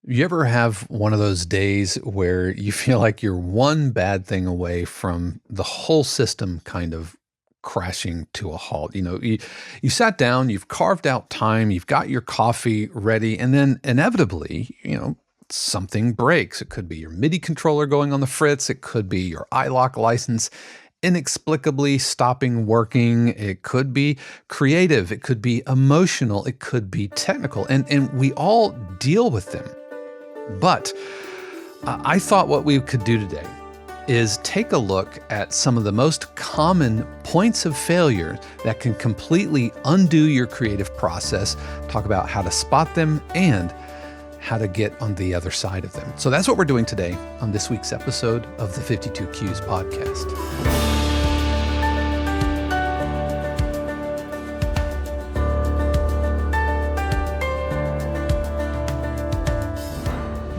You ever have one of those days where you feel like you're one bad thing away from the whole system kind of crashing to a halt? You sat down, you've carved out time, you've got your coffee ready, and then inevitably, something breaks. It could be your MIDI controller going on the fritz, it could be your iLock license inexplicably stopping working. It could be creative, it could be emotional, it could be technical, and we all deal with them. But I thought what we could do today is take a look at some of the most common points of failure that can completely undo your creative process, talk about how to spot them and how to get on the other side of them. So that's what we're doing today on this week's episode of the 52 Cues podcast.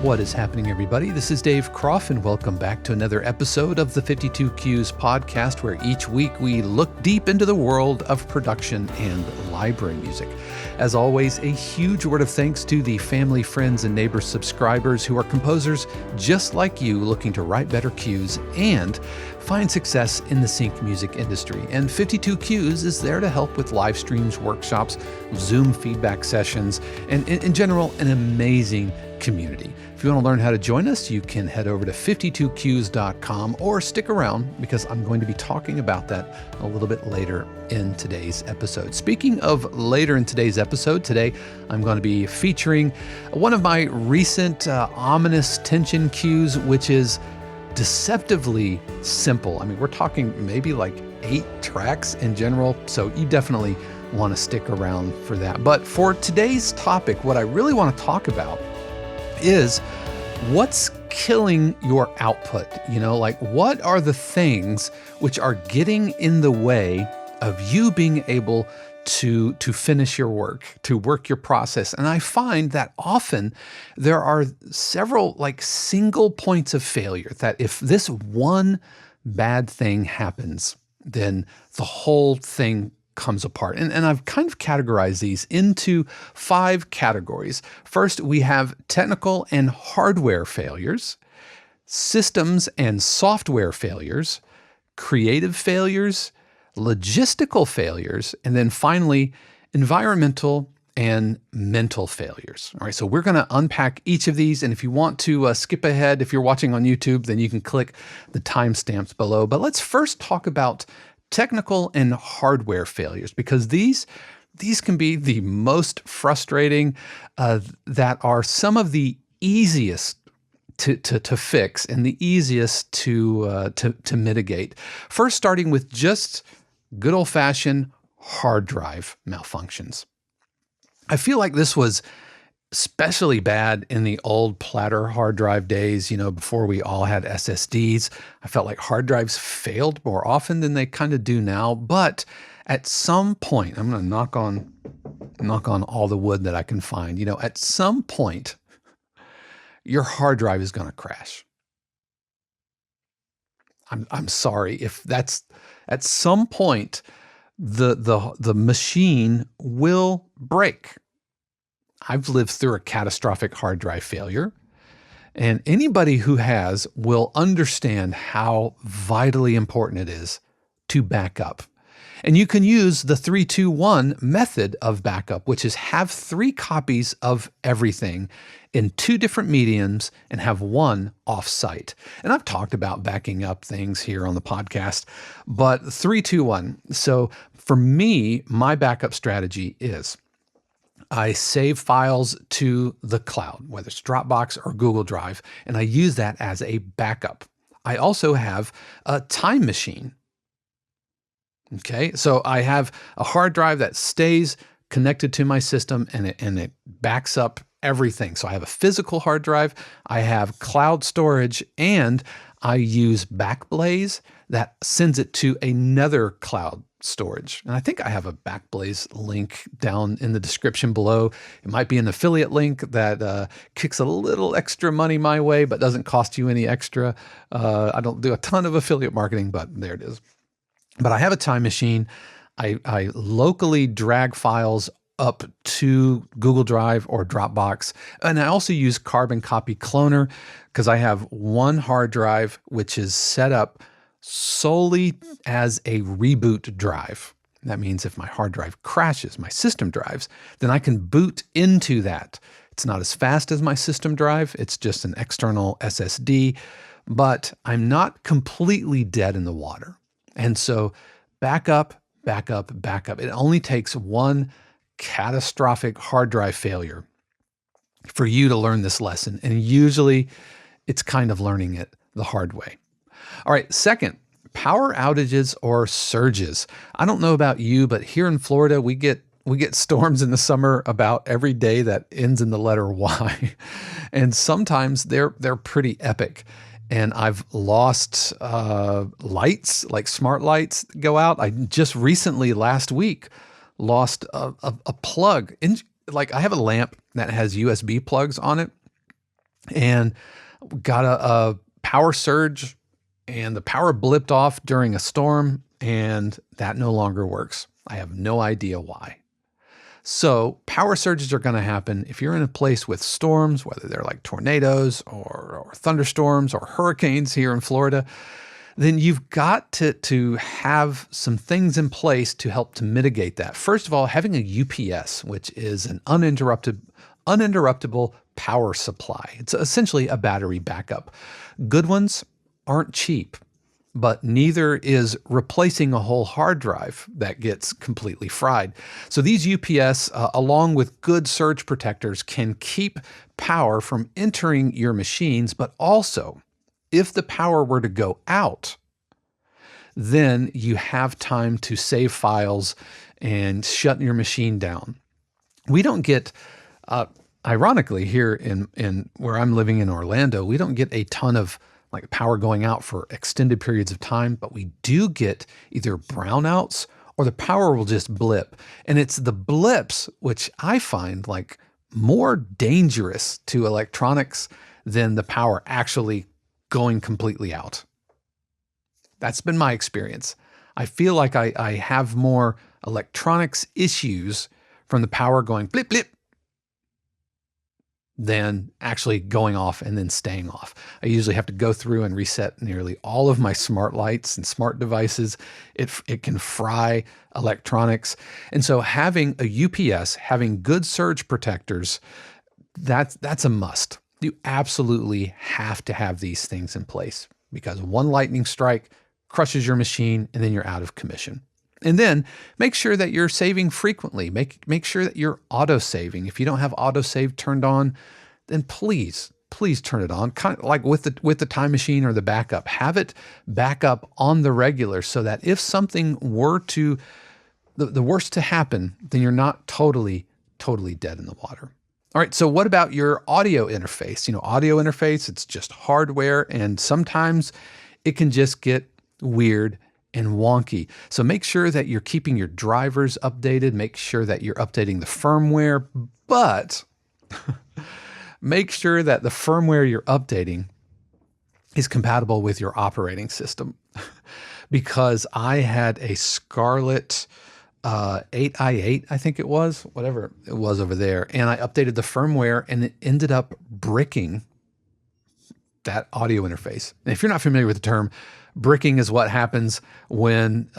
What is happening, everybody? This is Dave Kropf, and welcome back to another episode of the 52 Cues podcast, where each week we look deep into the world of production and library music. As always, a huge word of thanks to the family, friends, and neighbor subscribers who are composers just like you, looking to write better cues and find success in the sync music industry. And 52 Cues is there to help with live streams, workshops, Zoom feedback sessions, and in general, an amazing community. If you want to learn how to join us, you can head over to 52cues.com or stick around because I'm going to be talking about that a little bit later in today's episode. Speaking of later in today's episode, today I'm going to be featuring one of my recent ominous tension cues, which is deceptively simple. I mean, we're talking maybe like 8 tracks in general, so you definitely want to stick around for that. But for today's topic, what I really want to talk about is what's killing your output. What are the things which are getting in the way of you being able to finish your work, to work your process? And I find that often there are several single points of failure that if this one bad thing happens, then the whole thing comes apart. And I've kind of categorized these into 5 categories. First, we have technical and hardware failures, systems and software failures, creative failures, logistical failures, and then finally, environmental and mental failures. All right, so we're going to unpack each of these. And if you want to skip ahead, if you're watching on YouTube, then you can click the timestamps below. But let's first talk about technical and hardware failures, because these can be the most frustrating, that are some of the easiest to fix and the easiest to mitigate. First, starting with just good old-fashioned hard drive malfunctions. I feel like this was especially bad in the old platter hard drive days, before we all had SSDs. I felt like hard drives failed more often than they kind of do now. But at some point, I'm going to knock on all the wood that I can find. At some point, your hard drive is going to crash. I'm sorry if that's at some point the machine will break. I've lived through a catastrophic hard drive failure, and anybody who has will understand how vitally important it is to back up. And you can use the 3-2-1 method of backup, which is have 3 copies of everything in 2 different mediums and have 1 off-site. And I've talked about backing up things here on the podcast, but 3-2-1. So for me, my backup strategy is I save files to the cloud, whether it's Dropbox or Google Drive, and I use that as a backup. I also have a time machine. Okay, so I have a hard drive that stays connected to my system and it backs up everything. So I have a physical hard drive, I have cloud storage, and I use Backblaze that sends it to another cloud storage. And I think I have a Backblaze link down in the description below. It might be an affiliate link that kicks a little extra money my way, but doesn't cost you any extra. I don't do a ton of affiliate marketing, but there it is. But I have a time machine. I locally drag files up to Google Drive or Dropbox. And I also use Carbon Copy Cloner because I have one hard drive which is set up solely as a reboot drive. That means if my hard drive crashes, my system drives, then I can boot into that. It's not as fast as my system drive. It's just an external SSD, but I'm not completely dead in the water. And so backup, backup, backup. It only takes one catastrophic hard drive failure for you to learn this lesson. And usually it's kind of learning it the hard way. All right, second, power outages or surges. I don't know about you, but here in Florida, we get storms in the summer about every day that ends in the letter Y. And sometimes they're pretty epic. And I've lost lights, like smart lights go out. I just recently, last week, lost a plug. Like I have a lamp that has USB plugs on it and got a power surge and the power blipped off during a storm and that no longer works. I have no idea why. So power surges are going to happen if you're in a place with storms, whether they're like tornadoes or thunderstorms or hurricanes here in Florida, then you've got to have some things in place to help to mitigate that. First of all, having a UPS, which is an uninterruptible power supply. It's essentially a battery backup. Good ones aren't cheap, but neither is replacing a whole hard drive that gets completely fried. So these UPS, along with good surge protectors, can keep power from entering your machines, but also if the power were to go out, then you have time to save files and shut your machine down. We don't get, ironically, here in where I'm living in Orlando, we don't get a ton of like power going out for extended periods of time, but we do get either brownouts or the power will just blip. And it's the blips, which I find like more dangerous to electronics than the power actually going completely out. That's been my experience. I feel like I have more electronics issues from the power going blip, blip, than actually going off and then staying off. I usually have to go through and reset nearly all of my smart lights and smart devices. It can fry electronics. And so having a UPS, having good surge protectors, that's a must. You absolutely have to have these things in place because one lightning strike crushes your machine and then you're out of commission. And then make sure that you're saving frequently. Make sure that you're auto-saving. If you don't have auto-save turned on, then please turn it on. Kind of like with the time machine or the backup. Have it back up on the regular so that if something were to, the worst to happen, then you're not totally dead in the water. All right, so what about your audio interface? Audio interface, it's just hardware, and sometimes it can just get weird and wonky. So make sure that you're keeping your drivers updated. Make sure that you're updating the firmware, but make sure that the firmware you're updating is compatible with your operating system. Because I had a Scarlett 8i8, I think it was, whatever it was over there, and I updated the firmware and it ended up bricking that audio interface. And if you're not familiar with the term, bricking is what happens when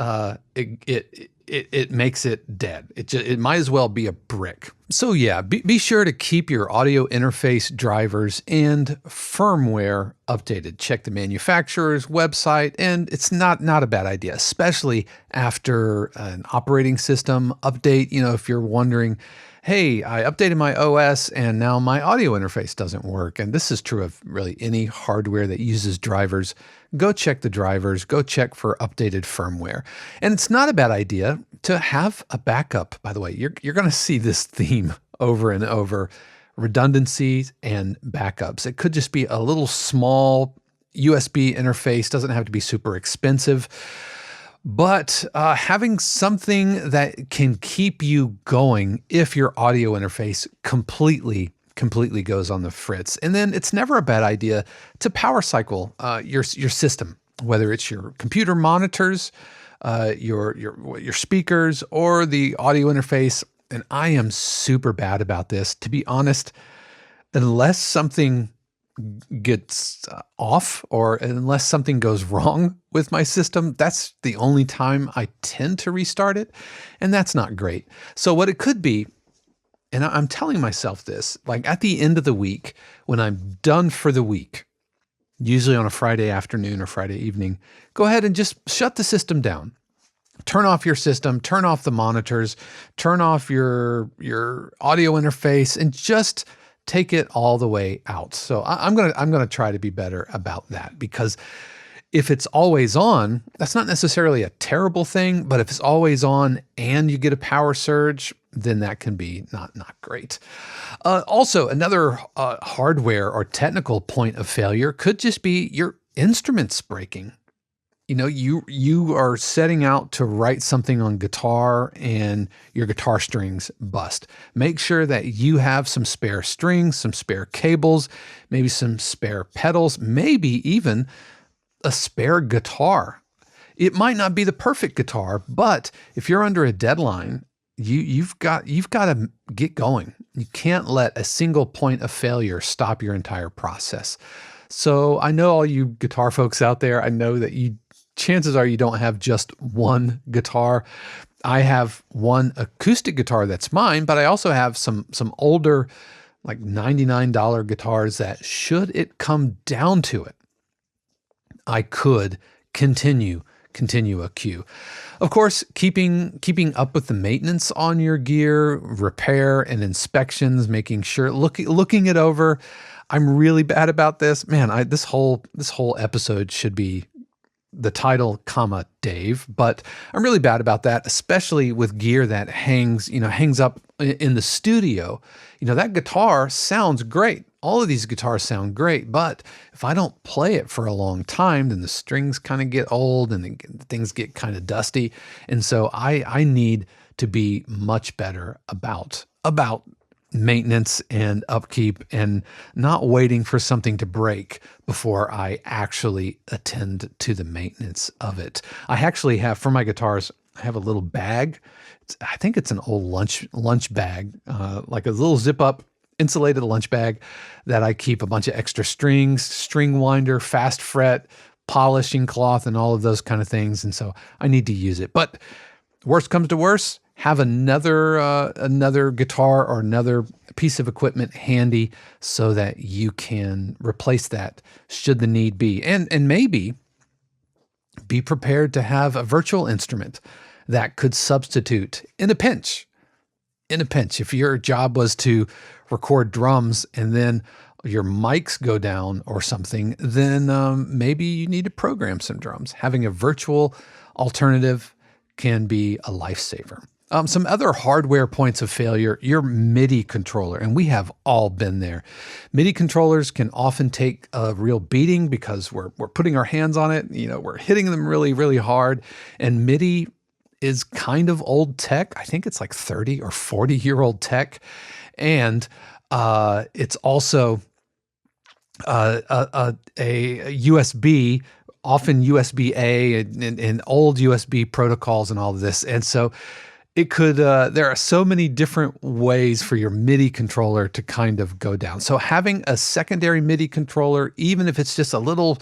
it makes it dead. It might as well be a brick. So yeah, be sure to keep your audio interface drivers and firmware updated. Check the manufacturer's website, and it's not a bad idea, especially after an operating system update. If you're wondering, hey, I updated my OS and now my audio interface doesn't work. And this is true of really any hardware that uses drivers. Go check the drivers, go check for updated firmware. And it's not a bad idea to have a backup. By the way, you're going to see this theme over and over, redundancies and backups. It could just be a little small USB interface, doesn't have to be super expensive. But having something that can keep you going if your audio interface completely goes on the fritz. And then it's never a bad idea to power cycle your system, whether it's your computer monitors, your speakers, or the audio interface. and I am super bad about this. To be honest, unless something gets off or unless something goes wrong with my system, that's the only time I tend to restart it. And that's not great. So what it could be, and I'm telling myself this, like at the end of the week, when I'm done for the week, usually on a Friday afternoon or Friday evening, go ahead and just shut the system down. Turn off your system, turn off the monitors, turn off your audio interface, and just take it all the way out. So I'm gonna try to be better about that, because if it's always on, that's not necessarily a terrible thing, but if it's always on and you get a power surge, then that can be not great. Also, another hardware or technical point of failure could just be your instruments breaking. You know, you are setting out to write something on guitar and your guitar strings bust. Make sure that you have some spare strings, some spare cables, maybe some spare pedals, maybe even a spare guitar. It might not be the perfect guitar, but if you're under a deadline, you've got to get going. You can't let a single point of failure stop your entire process. So I know all you guitar folks out there, I know that chances are you don't have just one guitar. I have one acoustic guitar that's mine, but I also have some older, like $99 guitars that, should it come down to it, I could continue a queue. Of course, keeping up with the maintenance on your gear, repair and inspections, making sure, looking it over. I'm really bad about this. Man, this whole episode should be the title, Dave, but I'm really bad about that, especially with gear that hangs up in the studio. That guitar sounds great. All of these guitars sound great, but if I don't play it for a long time, then the strings kind of get old and things get kind of dusty. And so I need to be much better about maintenance and upkeep, and not waiting for something to break before I actually attend to the maintenance of it. I actually have, for my guitars, I have a little bag. I think it's an old lunch bag, like a little zip up insulated lunch bag that I keep a bunch of extra strings, string winder, fast fret, polishing cloth, and all of those kind of things. And so I need to use it. But worst comes to worst, have another guitar or another piece of equipment handy so that you can replace that should the need be. And maybe be prepared to have a virtual instrument that could substitute in a pinch. If your job was to record drums and then your mics go down or something, then maybe you need to program some drums. Having a virtual alternative can be a lifesaver. Some other hardware points of failure, your MIDI controller, and we have all been there. MIDI controllers can often take a real beating because we're putting our hands on it. We're hitting them really, really hard. And MIDI is kind of old tech. I think it's like 30 or 40-year-old tech. And it's also a USB, often USB-A and old USB protocols and all of this. And so it could, there are so many different ways for your MIDI controller to kind of go down. So having a secondary MIDI controller, even if it's just a little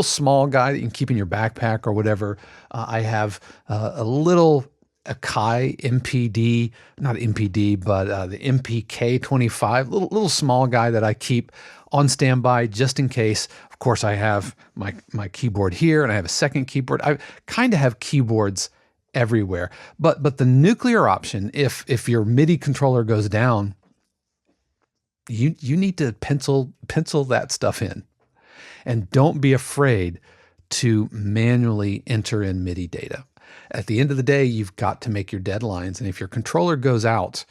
small guy that you can keep in your backpack or whatever. I have a little Akai MPD, not MPD, but the MPK 25, little small guy that I keep on standby just in case. Of course, I have my keyboard here and I have a second keyboard. I kind of have keyboards everywhere. But the nuclear option, if your MIDI controller goes down, you need to pencil that stuff in. And don't be afraid to manually enter in MIDI data. At the end of the day, you've got to make your deadlines. And if your controller goes out,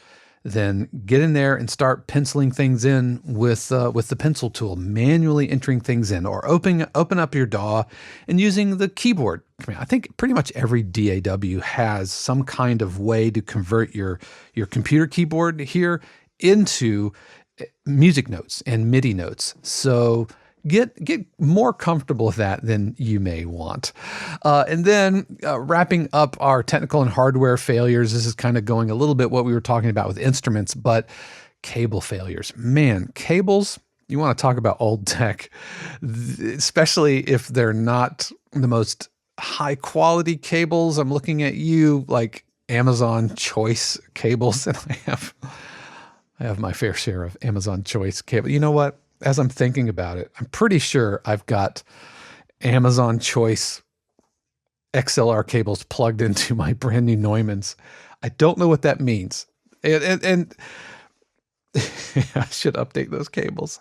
then get in there and start penciling things in with the pencil tool, manually entering things in, or open up your DAW and using the keyboard. I think pretty much every DAW has some kind of way to convert your computer keyboard here into music notes and MIDI notes. So Get more comfortable with that than you may want. And then wrapping up our technical and hardware failures, this is kind of going a little bit what we were talking about with instruments, but cable failures. Man, cables, you want to talk about old tech, especially if they're not the most high quality cables. I'm looking at you like Amazon Choice cables, and I have my fair share of Amazon Choice cable. You know what? As I'm thinking about it, I'm pretty sure I've got Amazon Choice XLR cables plugged into my brand new Neumanns. I don't know what that means. And I should update those cables.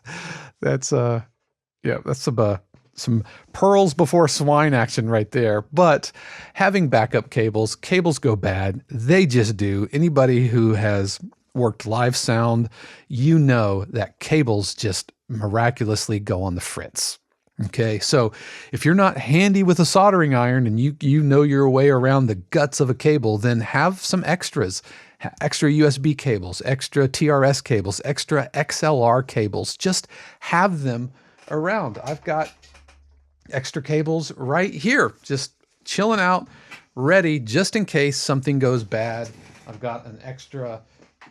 That's some pearls before swine action right there. But having backup cables go bad. They just do. Anybody who has worked live sound, you know that cables just miraculously go on the fritz. Okay, so if you're not handy with a soldering iron and you know your way around the guts of a cable, then have some extras. Extra USB cables, extra TRS cables, extra XLR cables. Just have them around. I've got extra cables right here, just chilling out, ready just in case something goes bad. I've got an extra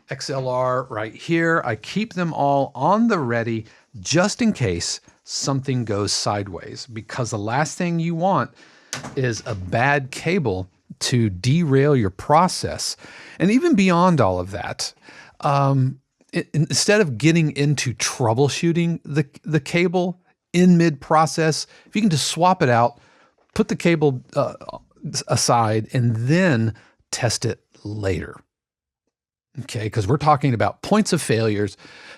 XLR right here. I keep them all on the ready just in case something goes sideways, because the last thing you want is a bad cable to derail your process. And even beyond all of that, instead of getting into troubleshooting the cable in mid-process, if you can just swap it out, put the cable aside, and then test it later. Okay, because we're talking about points of failures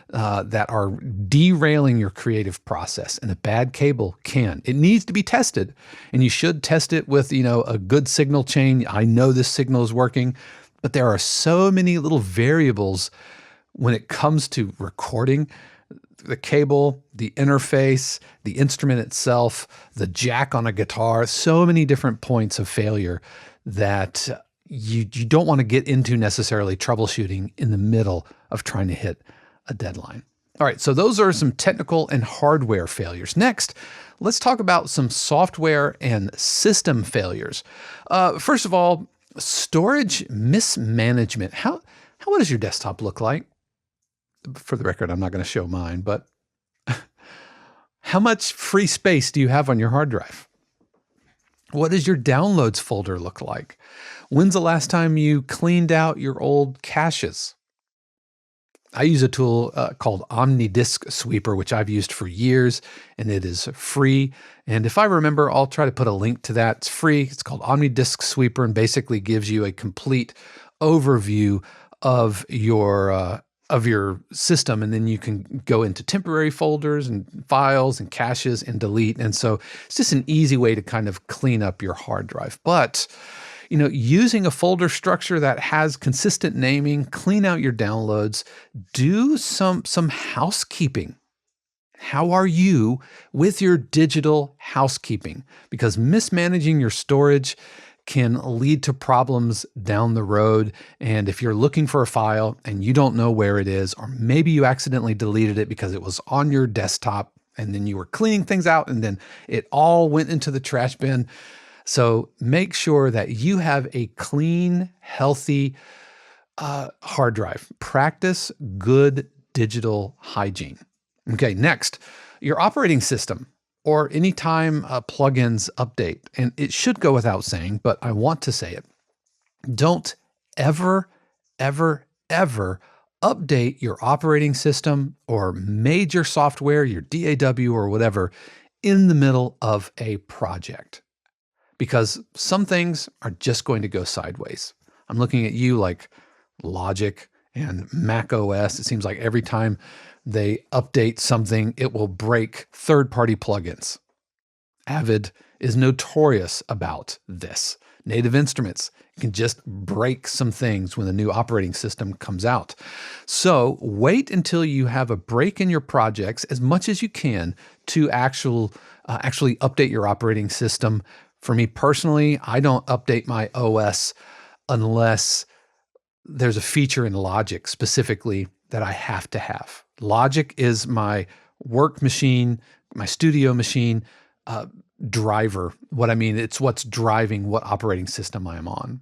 that are derailing your creative process, and a bad cable can. It needs to be tested, and you should test it with, a good signal chain. I know this signal is working, but there are so many little variables when it comes to recording the cable, the interface, the instrument itself, the jack on a guitar, so many different points of failure that you don't want to get into necessarily troubleshooting in the middle of trying to hit a deadline. All right, so those are some technical and hardware failures. Next, let's talk about some software and system failures. First of all, storage mismanagement. What does your desktop look like? For the record, I'm not going to show mine, but how much free space do you have on your hard drive? What does your downloads folder look like? When's the last time you cleaned out your old caches? I use a tool called OmniDisk Sweeper, which I've used for years, and it is free. And if I remember, I'll try to put a link to that. It's free. It's called OmniDisk Sweeper, and basically gives you a complete overview of your system, and then you can go into temporary folders and files and caches and delete. And so it's just an easy way to kind of clean up your hard drive. But using a folder structure that has consistent naming, clean out your downloads, do some housekeeping. How are you with your digital housekeeping? Because mismanaging your storage can lead to problems down the road. And if you're looking for a file and you don't know where it is, or maybe you accidentally deleted it because it was on your desktop and then you were cleaning things out and then it all went into the trash bin. So make sure that you have a clean, healthy hard drive. Practice good digital hygiene. Okay, next, your operating system, or anytime plugins update. And it should go without saying, but I want to say it. Don't ever, ever, ever update your operating system or major software, your DAW or whatever, in the middle of a project, because some things are just going to go sideways. I'm looking at you like Logic and Mac OS. It seems like every time they update something, it will break third-party plugins. Avid is notorious about this. Native Instruments can just break some things when the new operating system comes out. So wait until you have a break in your projects as much as you can to actually update your operating system. For me personally, I don't update my OS unless there's a feature in Logic specifically that I have to have. Logic is my work machine my studio machine driver. What I mean, it's what's driving what operating system I am on.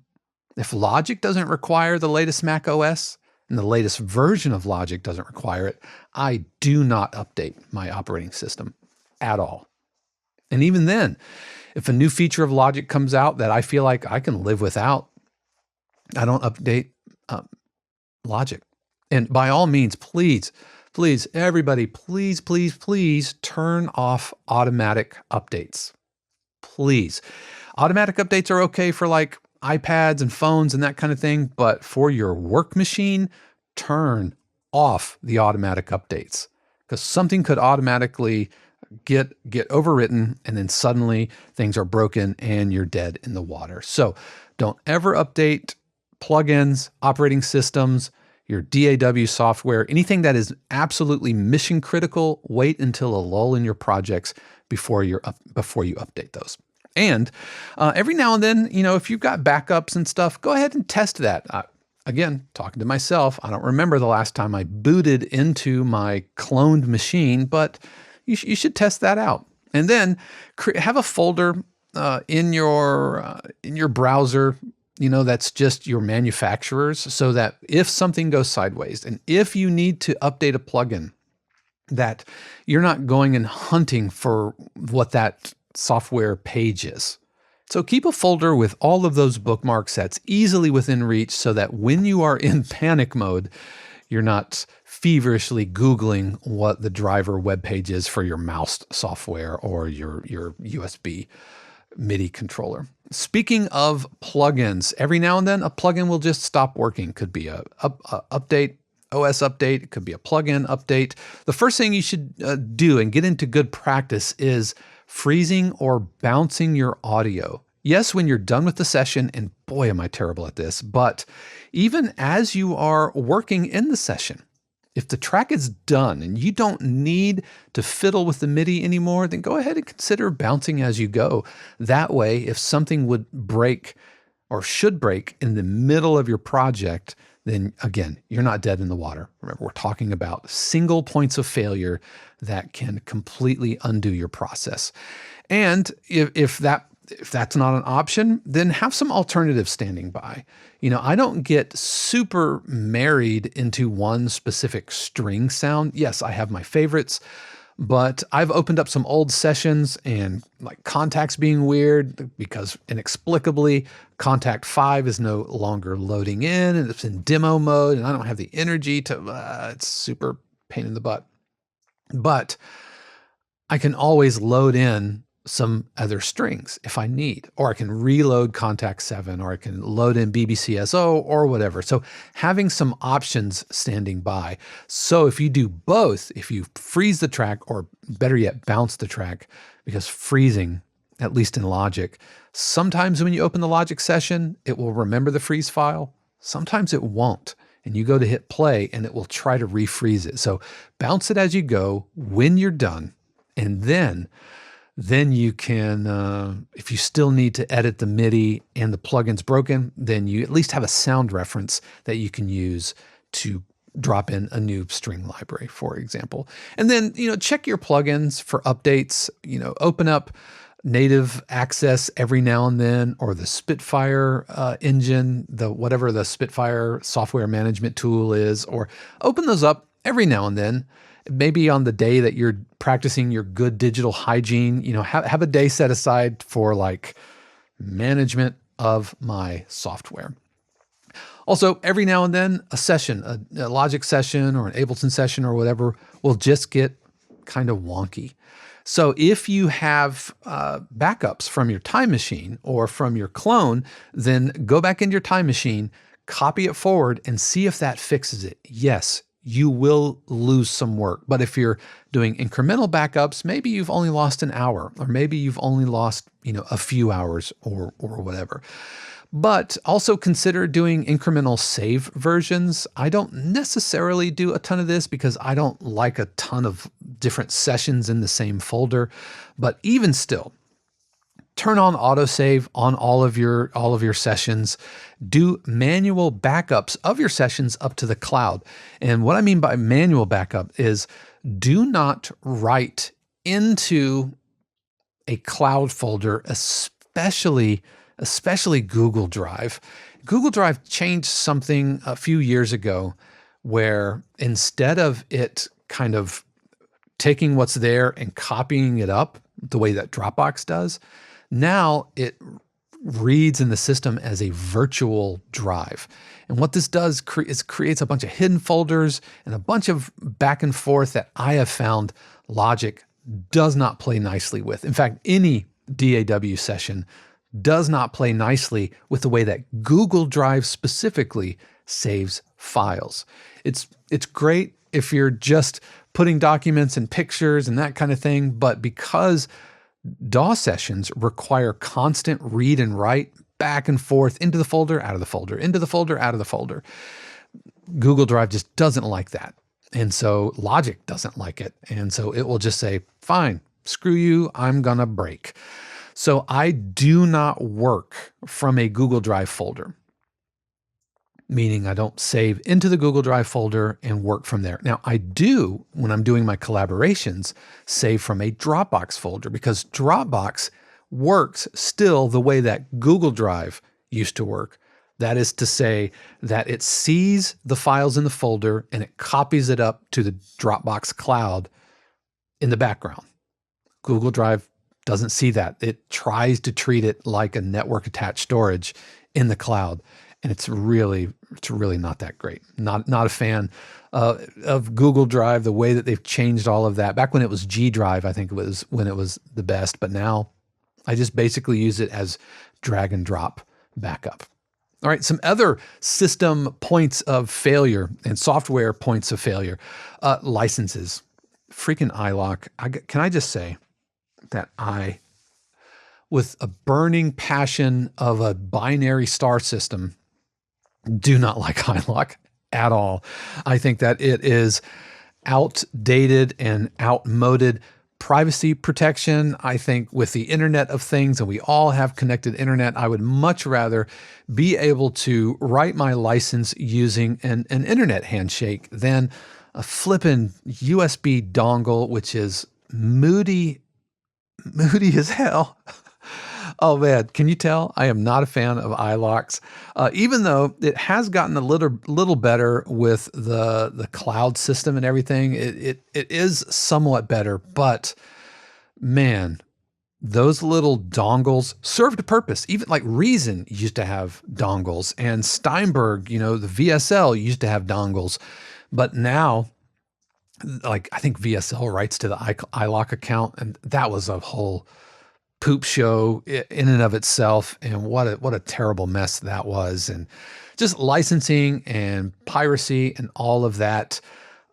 If Logic doesn't require the latest Mac OS and the latest version of Logic doesn't require it, I do not update my operating system at all. And even then, if a new feature of Logic comes out that I feel like I can live without, I don't update Logic. And by all means, please, everybody, please turn off automatic updates. Please. Automatic updates are okay for like iPads and phones and that kind of thing, but for your work machine, turn off the automatic updates, because something could automatically get overwritten and then suddenly things are broken and you're dead in the water. So don't ever update plugins, operating systems, your DAW software, anything that is absolutely mission critical. Wait until a lull in your projects before you update those. And every now and then, if you've got backups and stuff, go ahead and test that. Again, talking to myself, I don't remember the last time I booted into my cloned machine, but you should test that out. And then have a folder in your browser, that's just your manufacturer's, so that if something goes sideways and if you need to update a plugin, that you're not going and hunting for what that software page is. So keep a folder with all of those bookmarks that's easily within reach, so that when you are in panic mode, you're not feverishly Googling what the driver web page is for your mouse software or your USB MIDI controller. Speaking of plugins, every now and then a plugin will just stop working. Could be a update, OS update. It could be a plugin update. The first thing you should do and get into good practice is freezing or bouncing your audio. Yes, when you're done with the session, and boy, am I terrible at this, but even as you are working in the session, if the track is done and you don't need to fiddle with the MIDI anymore, then go ahead and consider bouncing as you go. That way, if something would break or should break in the middle of your project, then again, you're not dead in the water. Remember, we're talking about single points of failure that can completely undo your process. And if that's not an option, then have some alternatives standing by. I don't get super married into one specific string sound. Yes, I have my favorites, but I've opened up some old sessions and like Contact's being weird because inexplicably Contact 5 is no longer loading in and it's in demo mode and I don't have the energy to, it's super pain in the butt. But I can always load in some other strings if I need, or I can reload Contact 7, or I can load in BBCSO or whatever. So having some options standing by. So if you do both, if you freeze the track, or better yet, bounce the track, because freezing, at least in Logic, sometimes when you open the Logic session, it will remember the freeze file. Sometimes it won't. And you go to hit play and it will try to refreeze it. So bounce it as you go when you're done. And then you can, if you still need to edit the MIDI and the plugin's broken, then you at least have a sound reference that you can use to drop in a new string library, for example. And then, check your plugins for updates, open up native access every now and then, or the Spitfire engine, whatever the Spitfire software management tool is, or open those up every now and then. Maybe on the day that you're practicing your good digital hygiene, have a day set aside for like management of my software. Also, every now and then a session, a Logic session or an Ableton session or whatever will just get kind of wonky. So if you have backups from your time machine or from your clone, then go back into your time machine, copy it forward and see if that fixes it. Yes, you will lose some work. But if you're doing incremental backups, maybe you've only lost an hour, or maybe you've only lost, a few hours or whatever. But also consider doing incremental save versions. I don't necessarily do a ton of this because I don't like a ton of different sessions in the same folder. But even still, turn on autosave on all of your sessions. Do manual backups of your sessions up to the cloud. And what I mean by manual backup is do not write into a cloud folder, especially Google Drive. Google Drive changed something a few years ago where instead of it kind of taking what's there and copying it up the way that Dropbox does, now it reads in the system as a virtual drive. And what this does is creates a bunch of hidden folders and a bunch of back and forth that I have found Logic does not play nicely with. In fact, any DAW session does not play nicely with the way that Google Drive specifically saves files. It's great if you're just putting documents and pictures and that kind of thing, but because DAW sessions require constant read and write back and forth into the folder, out of the folder, into the folder, out of the folder, Google Drive just doesn't like that. And so Logic doesn't like it. And so it will just say, fine, screw you, I'm gonna break. So I do not work from a Google Drive folder, meaning I don't save into the Google Drive folder and work from there. Now I do, when I'm doing my collaborations, save from a Dropbox folder because Dropbox works still the way that Google Drive used to work. That is to say that it sees the files in the folder and it copies it up to the Dropbox cloud in the background. Google Drive doesn't see that. It tries to treat it like a network attached storage in the cloud. And it's really not that great. Not a fan of Google Drive, the way that they've changed all of that. Back when it was G Drive, I think it was when it was the best. But now I just basically use it as drag and drop backup. All right, some other system points of failure and software points of failure. Licenses. Freaking iLok. Can I just say that with a burning passion of a binary star system, do not like iLok at all. I think that it is outdated and outmoded. Privacy protection, I think with the Internet of Things, and we all have connected internet, I would much rather be able to write my license using an internet handshake than a flippin' USB dongle, which is moody as hell. Oh man, can you tell? I am not a fan of iLoks, even though it has gotten a little better with the cloud system and everything. It is somewhat better, but man, those little dongles served a purpose. Even like Reason used to have dongles, and Steinberg, the VSL used to have dongles, but now, like I think VSL writes to the iLok account, and that was a whole poop show in and of itself. And what a terrible mess that was. And just licensing and piracy and all of that.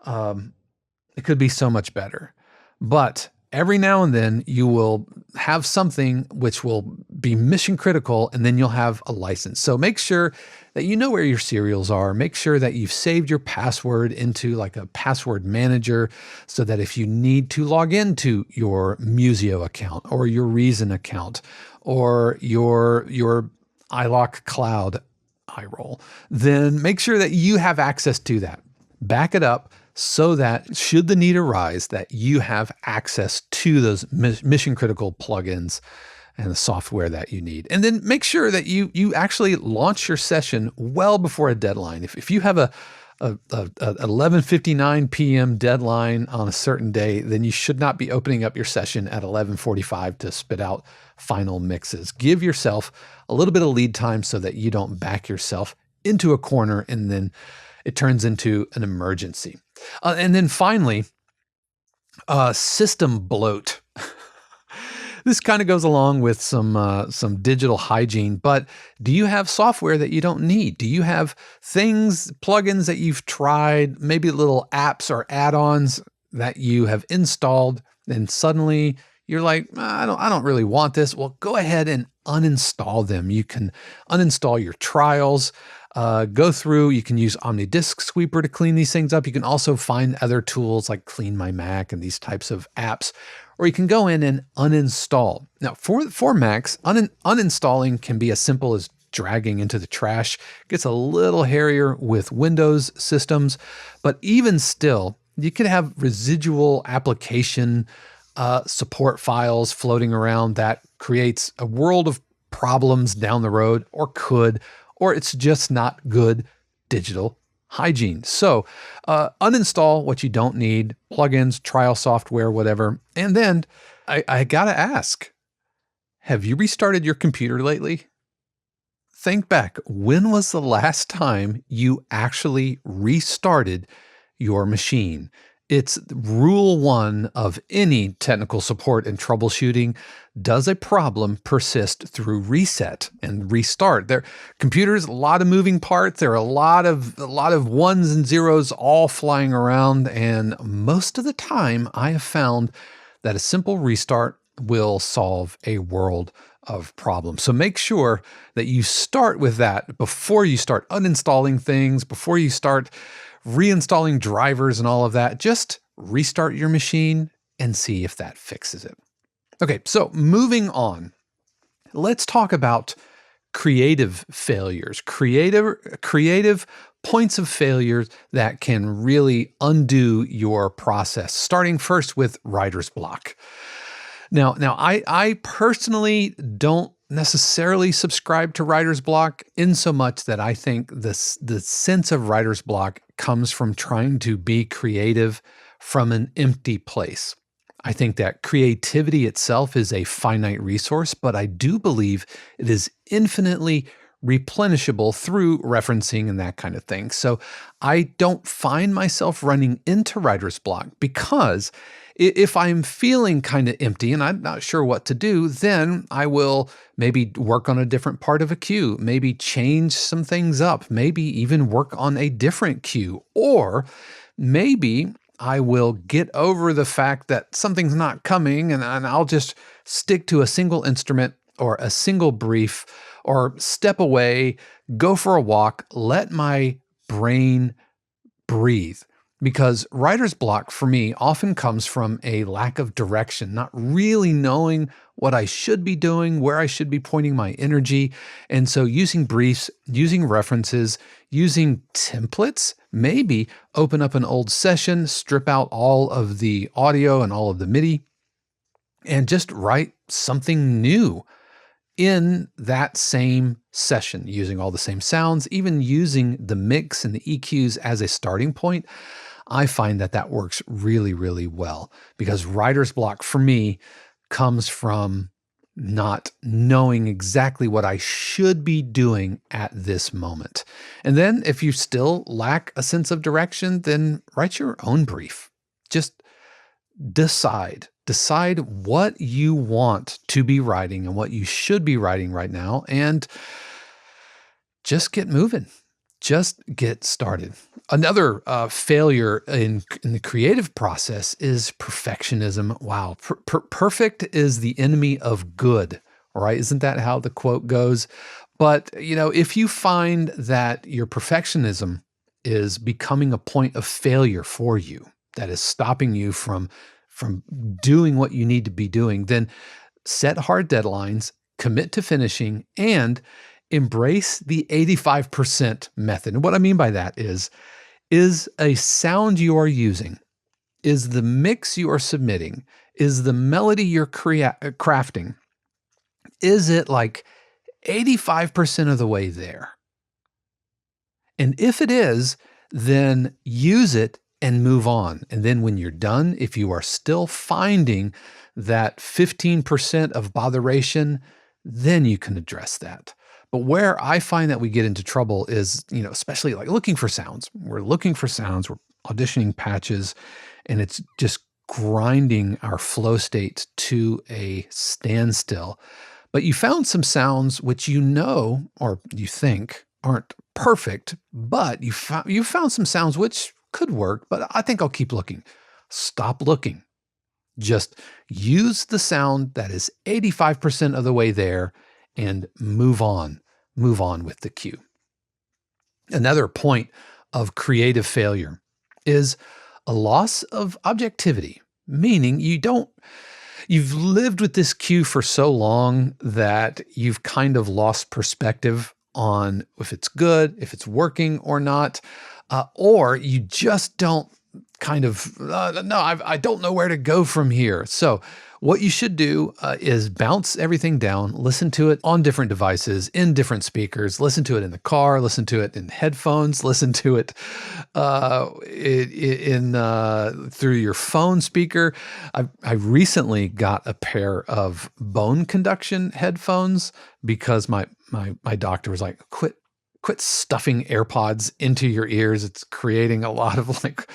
It could be so much better, but every now and then you will have something which will be mission critical, and then you'll have a license. So make sure that you know where your serials are. Make sure that you've saved your password into like a password manager so that if you need to log into your Museo account or your Reason account or your iLok Cloud iRoll, then make sure that you have access to that. Back it up so that should the need arise, that you have access to those mission critical plugins and the software that you need. And then make sure that you actually launch your session well before a deadline. If you have a 11:59 p.m. deadline on a certain day, then you should not be opening up your session at 11:45 to spit out final mixes. Give yourself a little bit of lead time so that you don't back yourself into a corner and then it turns into an emergency. And then finally, system bloat. This kind of goes along with some digital hygiene, but do you have software that you don't need? Do you have plugins that you've tried, maybe little apps or add-ons that you have installed, and suddenly you're like, I don't really want this. Well, go ahead and uninstall them. You can uninstall your trials. Go through, you can use OmniDisk Sweeper to clean these things up. You can also find other tools like Clean My Mac and these types of apps, or you can go in and uninstall. Now for Macs, uninstalling can be as simple as dragging into the trash. It gets a little hairier with Windows systems, but even still, you could have residual application support files floating around that creates a world of problems down the road, or it's just not good digital hygiene. So uninstall what you don't need, plugins, trial software, whatever. And then I got to ask, have you restarted your computer lately? Think back. When was the last time you actually restarted your machine? It's rule one of any technical support and troubleshooting. Does a problem persist through reset and restart? Computers, a lot of moving parts. There are a lot of ones and zeros all flying around. And most of the time I have found that a simple restart will solve a world of problems. So make sure that you start with that before you start uninstalling things, before you start reinstalling drivers and all of that. Just restart your machine and see if that fixes it. Okay, so moving on, let's talk about creative failures, creative points of failures that can really undo your process, starting first with writer's block. Now, I personally don't necessarily subscribe to writer's block in so much that I think the sense of writer's block comes from trying to be creative from an empty place. I think that creativity itself is a finite resource, but I do believe it is infinitely replenishable through referencing and that kind of thing. So I don't find myself running into writer's block because if I'm feeling kind of empty and I'm not sure what to do, then I will maybe work on a different part of a cue, maybe change some things up, maybe even work on a different cue, or maybe I will get over the fact that something's not coming and I'll just stick to a single instrument or a single brief or step away, go for a walk, let my brain breathe. Because writer's block for me often comes from a lack of direction, not really knowing what I should be doing, where I should be pointing my energy. And so using briefs, using references, using templates, maybe open up an old session, strip out all of the audio and all of the MIDI, and just write something new in that same session, using all the same sounds, even using the mix and the EQs as a starting point. I find that works really, really well because writer's block for me comes from not knowing exactly what I should be doing at this moment. And then if you still lack a sense of direction, then write your own brief. Just decide what you want to be writing and what you should be writing right now, and just get moving. Just get started. Another failure in the creative process is perfectionism. Wow. Perfect is the enemy of good, right? Isn't that how the quote goes? But, if you find that your perfectionism is becoming a point of failure for you, that is stopping you from doing what you need to be doing, then set hard deadlines, commit to finishing, and embrace the 85% method. And what I mean by that is a sound you are using, is the mix you are submitting, is the melody you're crafting, is it like 85% of the way there? And if it is, then use it and move on. And then when you're done, if you are still finding that 15% of botheration, then you can address that. But where I find that we get into trouble is, especially like looking for sounds. We're looking for sounds, we're auditioning patches, and it's just grinding our flow state to a standstill. But you found some sounds which or you think aren't perfect, but you found some sounds which could work, but I think I'll keep looking. Stop looking. Just use the sound that is 85% of the way there and move on with the cue. Another point of creative failure is a loss of objectivity, meaning you've lived with this cue for so long that you've kind of lost perspective on if it's good, if it's working or not, or you just don't kind of, no, I don't know where to go from here. So what you should do is bounce everything down, listen to it on different devices, in different speakers, listen to it in the car, listen to it in headphones, listen to it through your phone speaker. I recently got a pair of bone conduction headphones because my doctor was like, quit stuffing AirPods into your ears. It's creating a lot of like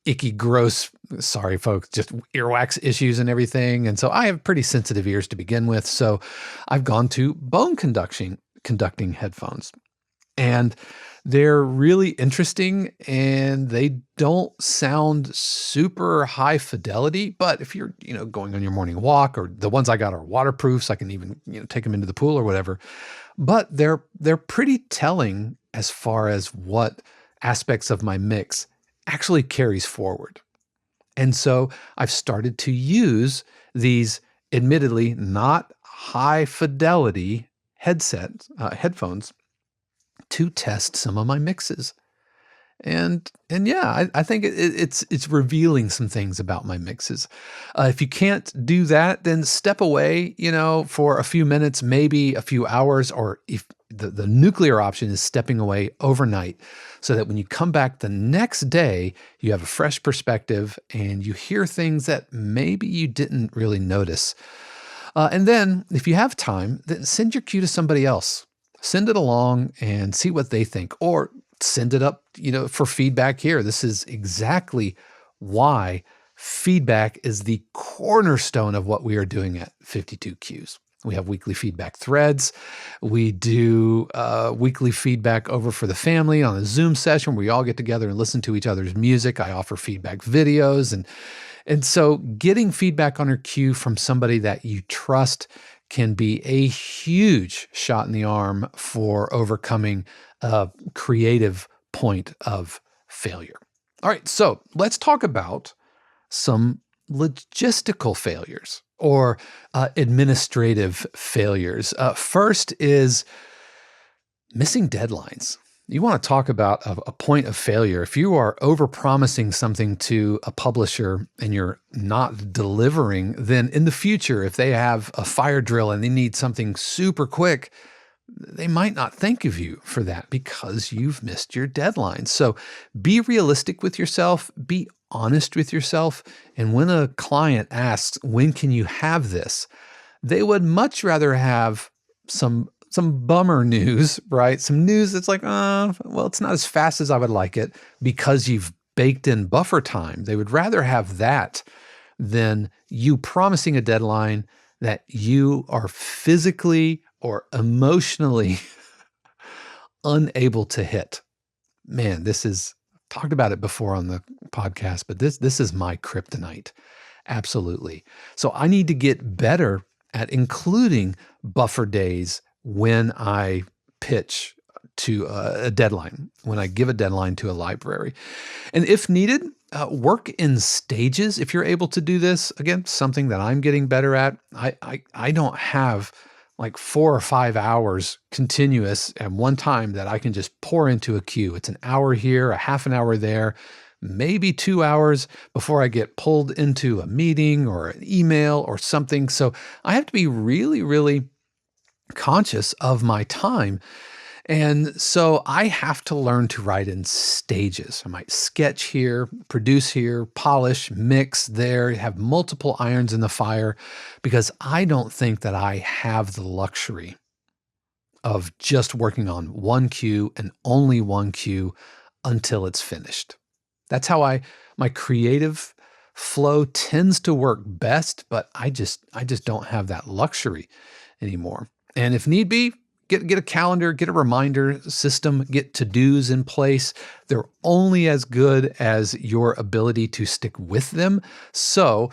icky, gross, sorry folks, just earwax issues and everything. And so I have pretty sensitive ears to begin with. So I've gone to bone conducting headphones. And they're really interesting and they don't sound super high fidelity, but if you're, going on your morning walk, or the ones I got are waterproof, so I can even, take them into the pool or whatever. But they're pretty telling as far as what aspects of my mix actually carries forward. And so I've started to use these admittedly not high fidelity headphones to test some of my mixes. And yeah, I think it's revealing some things about my mixes. If you can't do that, then step away, for a few minutes, maybe a few hours, or if the nuclear option is stepping away overnight, so that when you come back the next day, you have a fresh perspective and you hear things that maybe you didn't really notice. And then if you have time, then send your cue to somebody else. Send it along and see what they think, or send it up, for feedback here. This is exactly why feedback is the cornerstone of what we are doing at 52 Qs. We have weekly feedback threads. We do weekly feedback over for the family on a Zoom session where we all get together and listen to each other's music. I offer feedback videos. And so getting feedback on your cue from somebody that you trust can be a huge shot in the arm for overcoming a creative point of failure. All right, so let's talk about some logistical failures or administrative failures. First is missing deadlines. You want to talk about a point of failure. If you are overpromising something to a publisher and you're not delivering, then in the future, if they have a fire drill and they need something super quick, they might not think of you for that because you've missed your deadline. So be realistic with yourself, be honest with yourself. And when a client asks, when can you have this? They would much rather have some bummer news, right? Some news that's like, well, it's not as fast as I would like it because you've baked in buffer time. They would rather have that than you promising a deadline that you are physically or emotionally unable to hit. Man, talked about it before on the podcast, but this is my kryptonite. Absolutely. So I need to get better at including buffer days when I pitch to a deadline, when I give a deadline to a library. And if needed, work in stages if you're able to do this. Again, something that I'm getting better at. I don't have like 4 or 5 hours continuous at one time that I can just pour into a queue. It's an hour here, a half an hour there, maybe 2 hours before I get pulled into a meeting or an email or something. So I have to be really, really conscious of my time. And so I have to learn to write in stages. I might sketch here, produce here, polish, mix there, have multiple irons in the fire, because I don't think that I have the luxury of just working on one cue and only one cue until it's finished. That's how my creative flow tends to work best, but I just don't have that luxury anymore. And if need be, get a calendar, get a reminder system, get to-dos in place. They're only as good as your ability to stick with them. So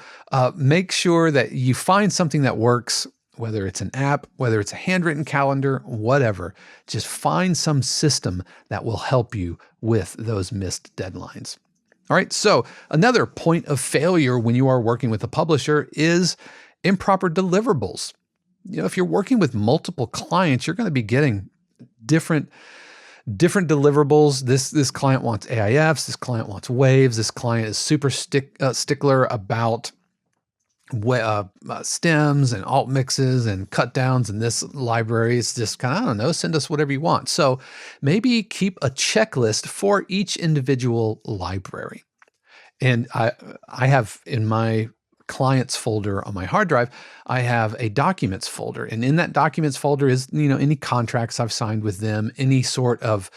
make sure that you find something that works, whether it's an app, whether it's a handwritten calendar, whatever. Just find some system that will help you with those missed deadlines. All right, so another point of failure when you are working with a publisher is improper deliverables. If you're working with multiple clients, you're going to be getting different different deliverables. This client wants AIFs. This client wants waves. This client is super stickler about stems and alt mixes and cut downs in this library. It's just kind of, I don't know, send us whatever you want. So maybe keep a checklist for each individual library. And I have in my clients folder on my hard drive, I have a documents folder. And in that documents folder is, any contracts I've signed with them, any sort of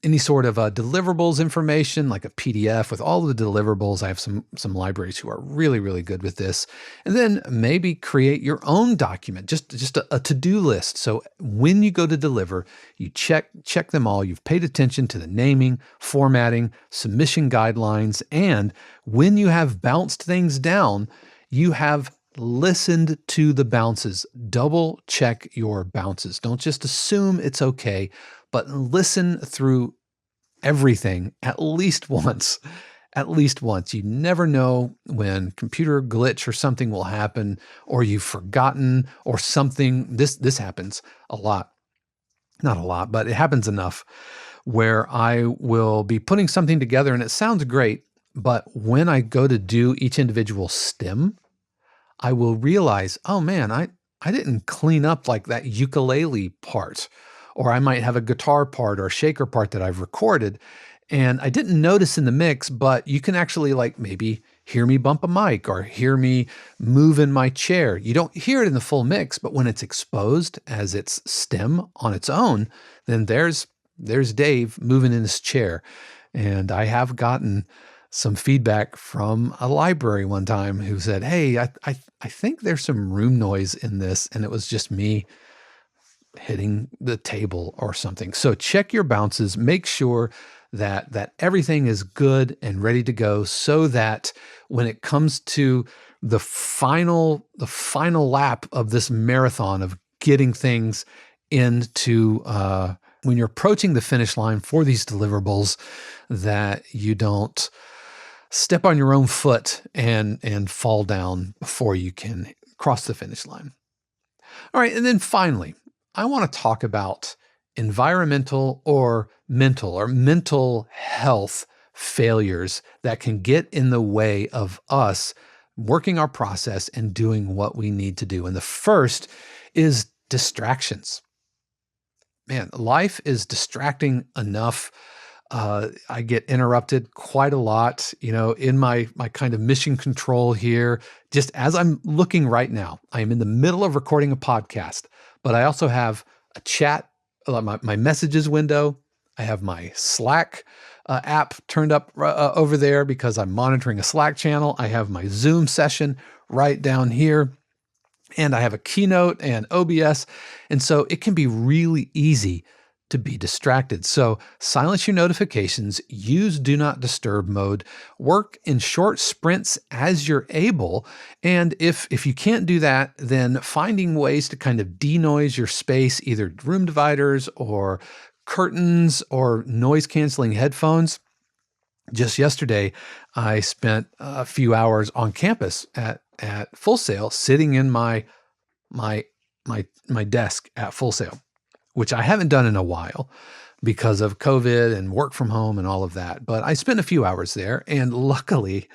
deliverables information, like a PDF with all the deliverables. I have some libraries who are really, really good with this. And then maybe create your own document, just a to-do list. So when you go to deliver, you check them all. You've paid attention to the naming, formatting, submission guidelines, and when you have bounced things down, you have listened to the bounces. Double check your bounces. Don't just assume it's okay, but listen through everything at least once. At least once. You never know when computer glitch or something will happen, or you've forgotten or something. This happens a lot. Not a lot, but it happens enough where I will be putting something together and it sounds great, but when I go to do each individual stem, I will realize, oh man, I didn't clean up like that ukulele part, or I might have a guitar part or a shaker part that I've recorded and I didn't notice in the mix, but you can actually maybe hear me bump a mic or hear me move in my chair. You don't hear it in the full mix, but when it's exposed as its stem on its own, then there's Dave moving in his chair. And I have gotten some feedback from a library one time who said, hey, I think there's some room noise in this. And it was just me hitting the table or something. So check your bounces, make sure that everything is good and ready to go so that when it comes to the final lap of this marathon of getting things into, when you're approaching the finish line for these deliverables, that you don't step on your own foot and fall down before you can cross the finish line. All right. And then finally, I want to talk about environmental or mental health failures that can get in the way of us working our process and doing what we need to do. And the first is distractions. Man, life is distracting enough. I get interrupted quite a lot, in my kind of mission control here. Just as I'm looking right now, I am in the middle of recording a podcast, but I also have a chat, my messages window. I have my Slack app turned up over there because I'm monitoring a Slack channel. I have my Zoom session right down here. And I have a Keynote and OBS. And so it can be really easy to be distracted. So silence your notifications, use do not disturb mode, work in short sprints as you're able. And if you can't do that, then finding ways to kind of denoise your space, either room dividers or curtains or noise canceling headphones. Just yesterday, I spent a few hours on campus at Full Sail, sitting in my desk at Full Sail, which I haven't done in a while because of COVID and work from home and all of that. But I spent a few hours there, and luckily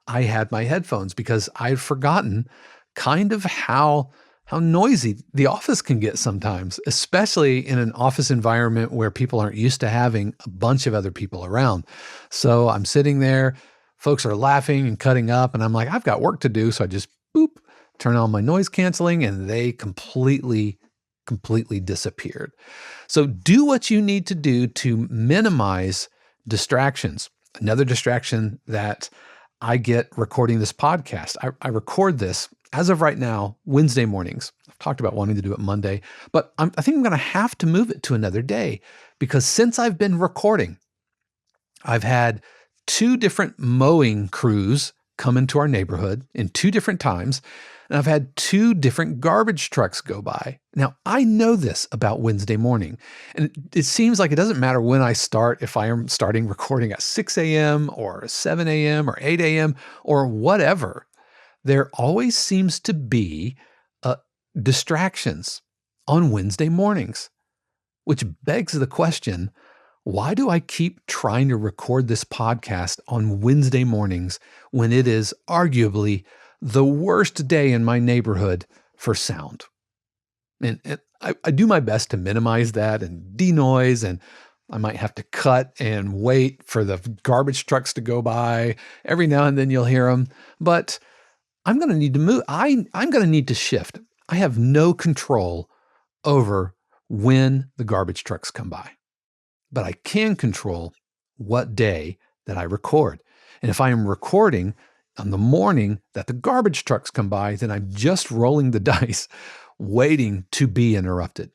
I had my headphones because I'd forgotten kind of how noisy the office can get sometimes, especially in an office environment where people aren't used to having a bunch of other people around. So I'm sitting there, folks are laughing and cutting up, and I'm like, I've got work to do. So I just turn on my noise canceling, and they completely disappeared. So do what you need to do to minimize distractions. Another distraction that I get recording this podcast. I record this as of right now, Wednesday mornings. I've talked about wanting to do it Monday, but I think I'm going to have to move it to another day because since I've been recording, I've had 2 different mowing crews come into our neighborhood in 2 different times. And I've had 2 different garbage trucks go by. Now, I know this about Wednesday morning, and it seems like it doesn't matter when I start, if I am starting recording at 6 a.m. or 7 a.m. or 8 a.m. or whatever, there always seems to be distractions on Wednesday mornings. which begs the question, why do I keep trying to record this podcast on Wednesday mornings when it is arguably the worst day in my neighborhood for sound? And I do my best to minimize that and denoise, and I might have to cut and wait for the garbage trucks to go by. Every now and then you'll hear them, but I'm going to need to move. I'm going to need to shift. I have no control over when the garbage trucks come by, but I can control what day that I record. And if I am recording on the morning that the garbage trucks come by, then I'm just rolling the dice, waiting to be interrupted.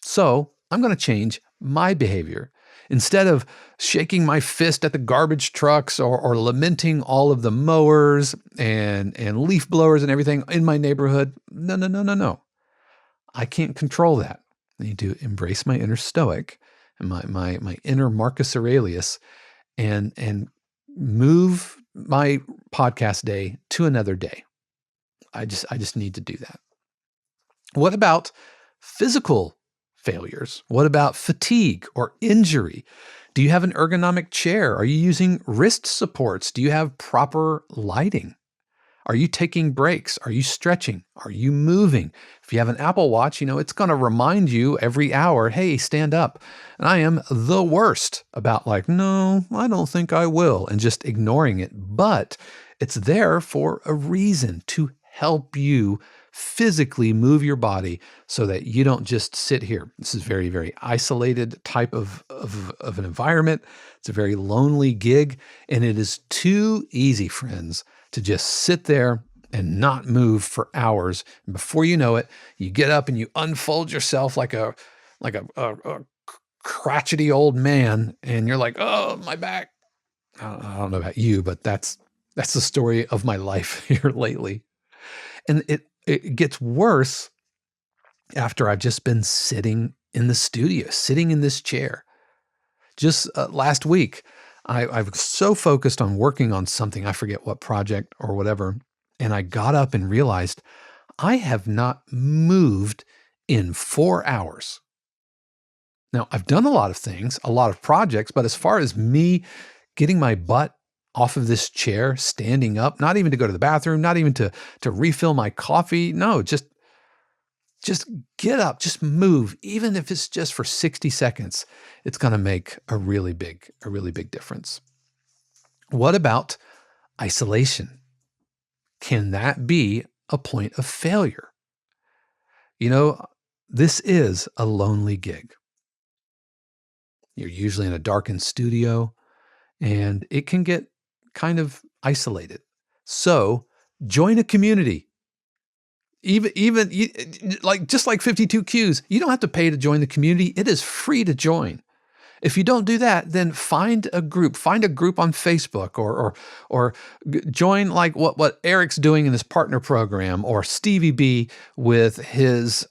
So I'm going to change my behavior. Instead of shaking my fist at the garbage trucks or lamenting all of the mowers and leaf blowers and everything in my neighborhood, no. I can't control that. I need to embrace my inner stoic and my inner Marcus Aurelius and move my podcast day to another day. I just need to do that. What about physical failures? What about fatigue or injury? Do you have an ergonomic chair? Are you using wrist supports? Do you have proper lighting? Are you taking breaks? Are you stretching? Are you moving? If you have an Apple Watch, it's going to remind you every hour, hey, stand up. And I am the worst about no, I don't think I will, and just ignoring it. But it's there for a reason, to help you physically move your body so that you don't just sit here. This is very, very isolated type of an environment. It's a very lonely gig, and it is too easy, friends, to just sit there and not move for hours. And before you know it, you get up and you unfold yourself like a crotchety old man, and you're like, oh, my back. I don't know about you, but that's the story of my life here lately. And it gets worse after I've just been sitting in the studio, sitting in this chair. Just last week, I was so focused on working on something, I forget what project or whatever, and I got up and realized I have not moved in 4 hours. Now, I've done a lot of things, a lot of projects, but as far as me getting my butt off of this chair, standing up, not even to go to the bathroom, not even to refill my coffee. No, just get up, just move. Even if it's just for 60 seconds, it's going to make a really big difference. What about isolation? Can that be a point of failure? This is a lonely gig. You're usually in a darkened studio, and it can get kind of isolated. So join a community. Even just like 52 Qs, you don't have to pay to join the community. It is free to join. If you don't do that, then find a group on Facebook or join like what Eric's doing in his partner program, or Stevie B with his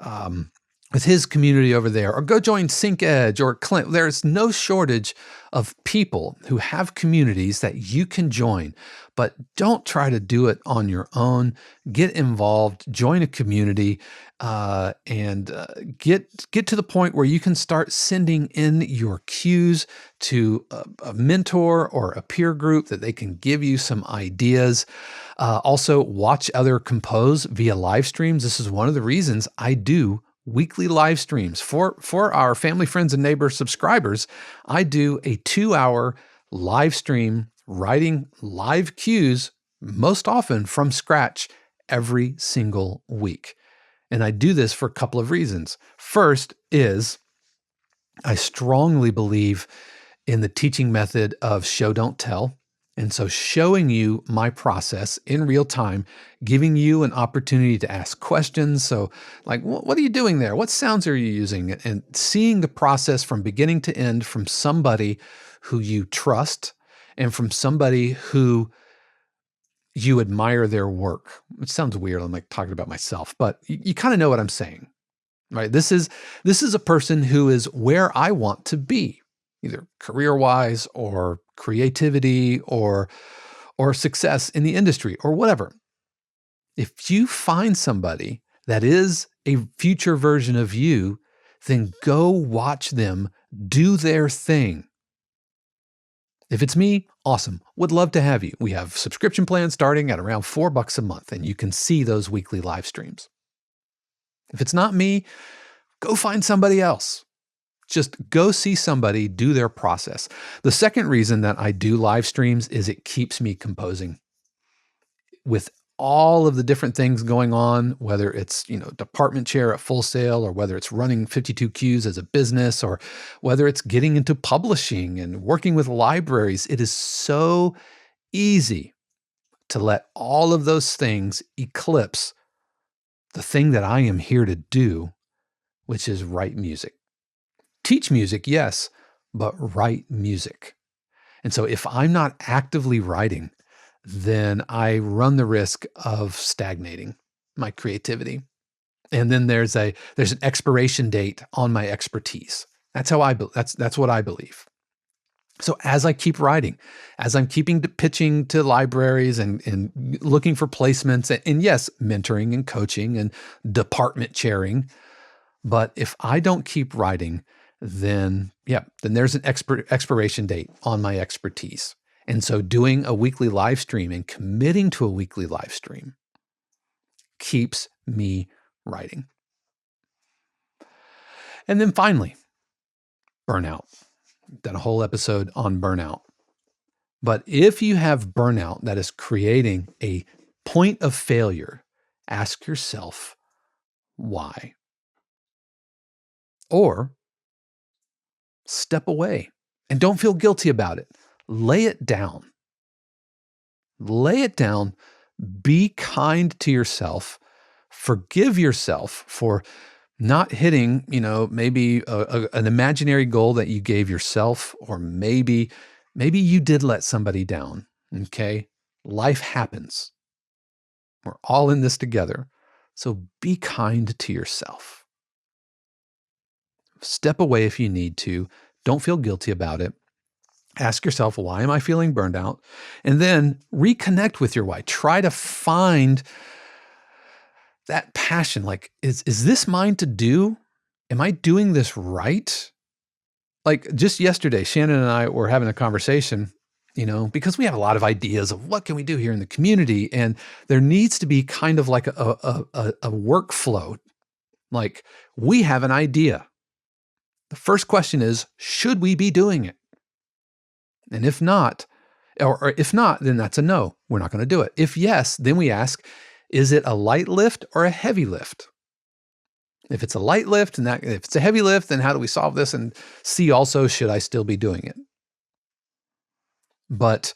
community over there, or go join Sync Edge or Clint. There's no shortage of people who have communities that you can join, but don't try to do it on your own. Get involved, join a community, and get to the point where you can start sending in your cues to a mentor or a peer group that they can give you some ideas. Also, watch other compose via live streams. This is one of the reasons I do weekly live streams for our family, friends, and neighbor subscribers. I do a 2-hour live stream writing live cues, most often from scratch, every single week. And I do this for a couple of reasons. First is I strongly believe in the teaching method of show, don't tell. And so showing you my process in real time, giving you an opportunity to ask questions. So like, what are you doing there? What sounds are you using? And seeing the process from beginning to end from somebody who you trust and from somebody who you admire their work. It sounds weird. I'm like talking about myself, but you kind of know what I'm saying, right? This is a person who is where I want to be, either career-wise or creativity or success in the industry or whatever. If you find somebody that is a future version of you, then go watch them do their thing. If it's me, awesome. Would love to have you. We have subscription plans starting at around $4 a month, and you can see those weekly live streams. If it's not me, go find somebody else. Just go see somebody do their process. The second reason that I do live streams is it keeps me composing. With all of the different things going on, whether it's, department chair at Full Sail, or whether it's running 52Qs as a business, or whether it's getting into publishing and working with libraries, it is so easy to let all of those things eclipse the thing that I am here to do, which is write music. Teach music, yes, but write music. And so if I'm not actively writing, then I run the risk of stagnating my creativity. And then there's an expiration date on my expertise. That's what I believe. So as I keep writing, as I'm pitching to libraries and looking for placements, and yes, mentoring and coaching and department chairing, but if I don't keep writing, then there's an expiration date on my expertise. And so doing a weekly live stream and committing to a weekly live stream keeps me writing. And then finally, burnout. Done a whole episode on burnout. But if you have burnout that is creating a point of failure, ask yourself why. Or step away and don't feel guilty about it. Lay it down. Lay it down. Be kind to yourself. Forgive yourself for not hitting, maybe an imaginary goal that you gave yourself, or maybe you did let somebody down. Okay? Life happens. We're all in this together. So be kind to yourself. Step away if you need to. Don't feel guilty about it. Ask yourself, why am I feeling burned out? And then reconnect with your why. Try to find that passion. Like, is this mine to do? Am I doing this right? Like just yesterday, Shannon and I were having a conversation, because we have a lot of ideas of what can we do here in the community. And there needs to be kind of like a workflow. Like, we have an idea. The first question is, should we be doing it? And if not, then that's a no. We're not going to do it. If yes, then we ask, is it a light lift or a heavy lift? If it's a light lift if it's a heavy lift, then how do we solve this? And see also, should I still be doing it? But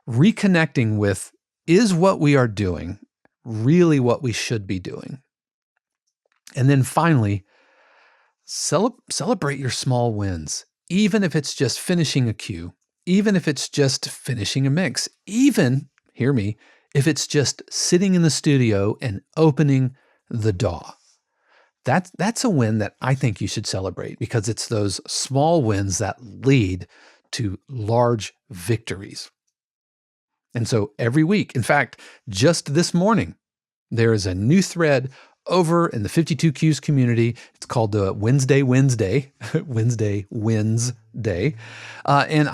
reconnecting with, is what we are doing really what we should be doing? And then finally, celebrate your small wins, even if it's just finishing a cue, even if it's just finishing a mix, even, hear me, if it's just sitting in the studio and opening the DAW. That's a win that I think you should celebrate, because it's those small wins that lead to large victories. And so every week, in fact, just this morning, there is a new thread over in the 52Qs community. It's called the Wednesday, Wednesday Wins Day. And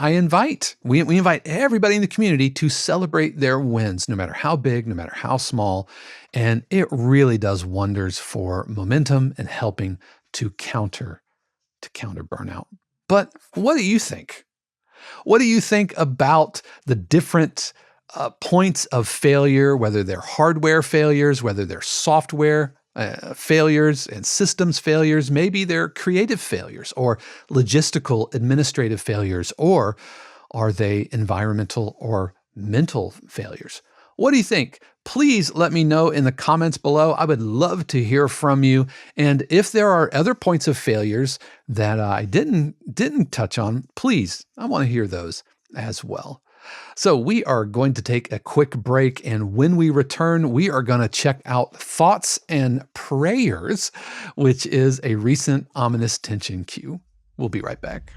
we invite everybody in the community to celebrate their wins, no matter how big, no matter how small. And it really does wonders for momentum and helping to counter burnout. But what do you think? What do you think about the different points of failure, whether they're hardware failures, whether they're software failures and systems failures, maybe they're creative failures or logistical administrative failures, or are they environmental or mental failures? What do you think? Please let me know in the comments below. I would love to hear from you. And if there are other points of failures that I didn't touch on, please, I want to hear those as well. So we are going to take a quick break, and when we return, we are going to check out Thoughts and Prayers, which is a recent ominous tension cue. We'll be right back.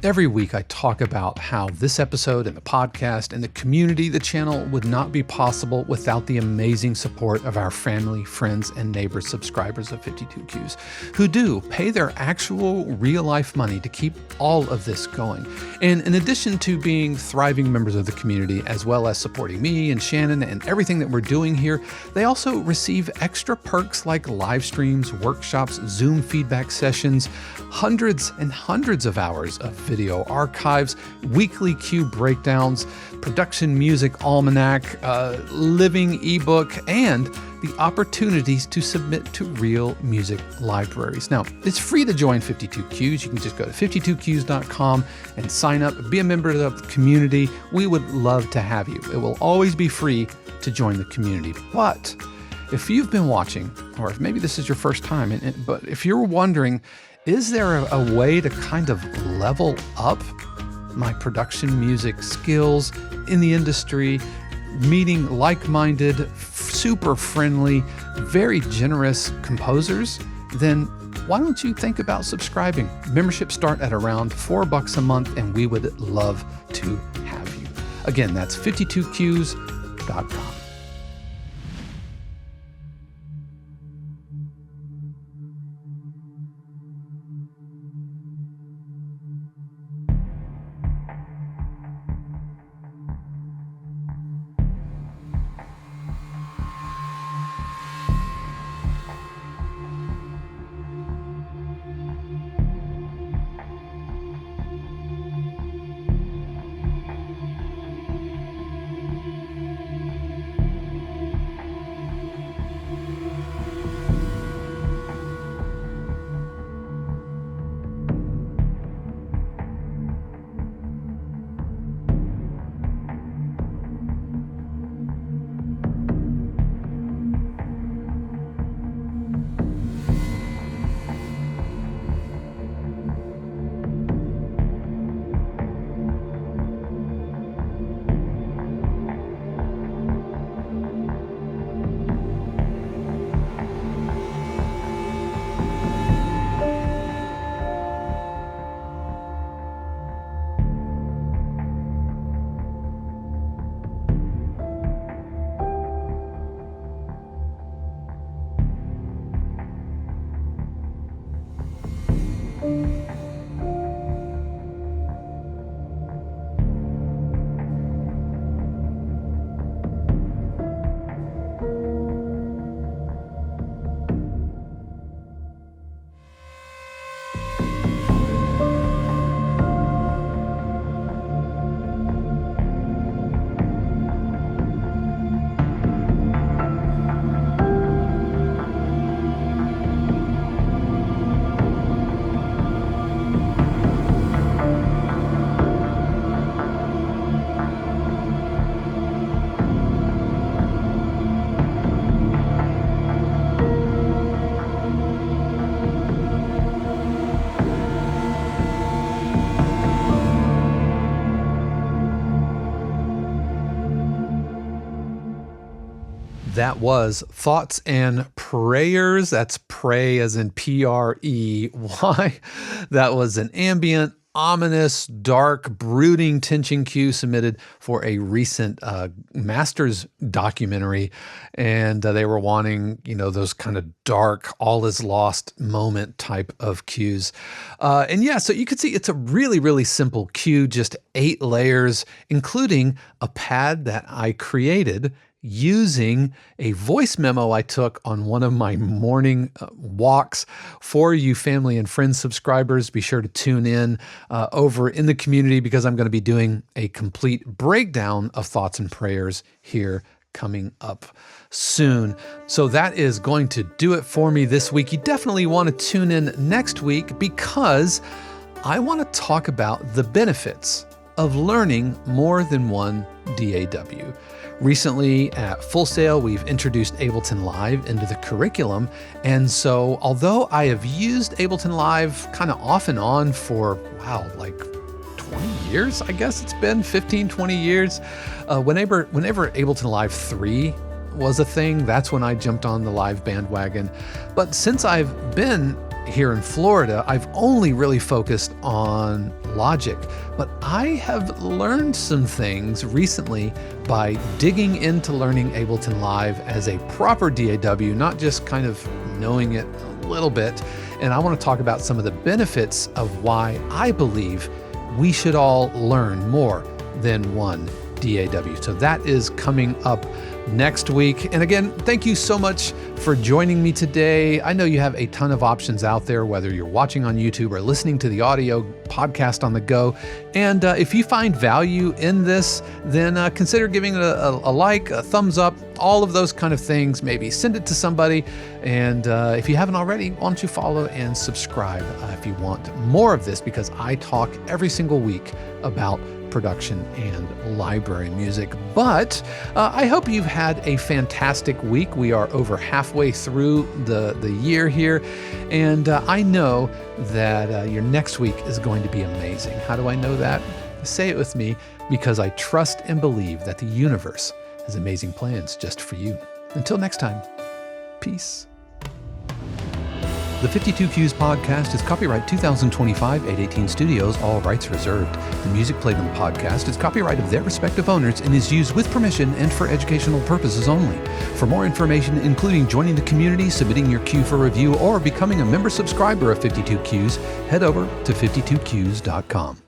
Every week I talk about how this episode and the podcast and the community, the channel would not be possible without the amazing support of our family, friends, and neighbors, subscribers of 52Qs, who do pay their actual real-life money to keep all of this going. And in addition to being thriving members of the community, as well as supporting me and Shannon and everything that we're doing here, they also receive extra perks like live streams, workshops, Zoom feedback sessions, hundreds and hundreds of hours of video archives, weekly Q breakdowns, production music almanac, living ebook, and the opportunities to submit to real music libraries. Now, it's free to join 52Qs. You can just go to 52qs.com and sign up, be a member of the community. We would love to have you. It will always be free to join the community. But if you've been watching, or if maybe this is your first time, but if you're wondering, is there a way to kind of level up my production music skills in the industry, meeting like-minded, super friendly, very generous composers? Then why don't you think about subscribing? Memberships start at around $4 a month, and we would love to have you. Again, that's 52qs.com. That was Thoughts and Prayers. That's pray as in P-R-E-Y. That was an ambient, ominous, dark, brooding tension cue submitted for a recent Masters documentary. And they were wanting, those kind of dark, all is lost moment type of cues. So you can see it's a really, really simple cue, just 8 layers, including a pad that I created using a voice memo I took on one of my morning walks. For you family and friends subscribers, be sure to tune in over in the community, because I'm going to be doing a complete breakdown of Thoughts and Prayers here coming up soon. So that is going to do it for me this week. You definitely want to tune in next week, because I want to talk about the benefits of learning more than one DAW. Recently at Full Sail, we've introduced Ableton Live into the curriculum. And so although I have used Ableton Live kind of off and on for, like 20 years, I guess it's been 15, 20 years. Whenever Ableton Live 3 was a thing, that's when I jumped on the live bandwagon. But since I've been here in Florida, I've only really focused on Logic, but I have learned some things recently by digging into learning Ableton Live as a proper DAW, not just kind of knowing it a little bit. And I want to talk about some of the benefits of why I believe we should all learn more than one DAW. So that is coming up next week. And again, thank you so much for joining me today. I know you have a ton of options out there, whether you're watching on YouTube or listening to the audio podcast on the go. And if you find value in this, then consider giving it a like, a thumbs up, all of those kind of things. Maybe send it to somebody. And if you haven't already, why don't you follow and subscribe if you want more of this, because I talk every single week about production and library music. But I hope you've had a fantastic week. We are over halfway through the year here, and I know that your next week is going to be amazing. How do I know that? Say it with me, because I trust and believe that the universe has amazing plans just for you. Until next time, peace. The 52Qs podcast is copyright 2025 818 Studios, all rights reserved. The music played on the podcast is copyright of their respective owners and is used with permission and for educational purposes only. For more information, including joining the community, submitting your cue for review, or becoming a member subscriber of 52Qs, head over to 52qs.com.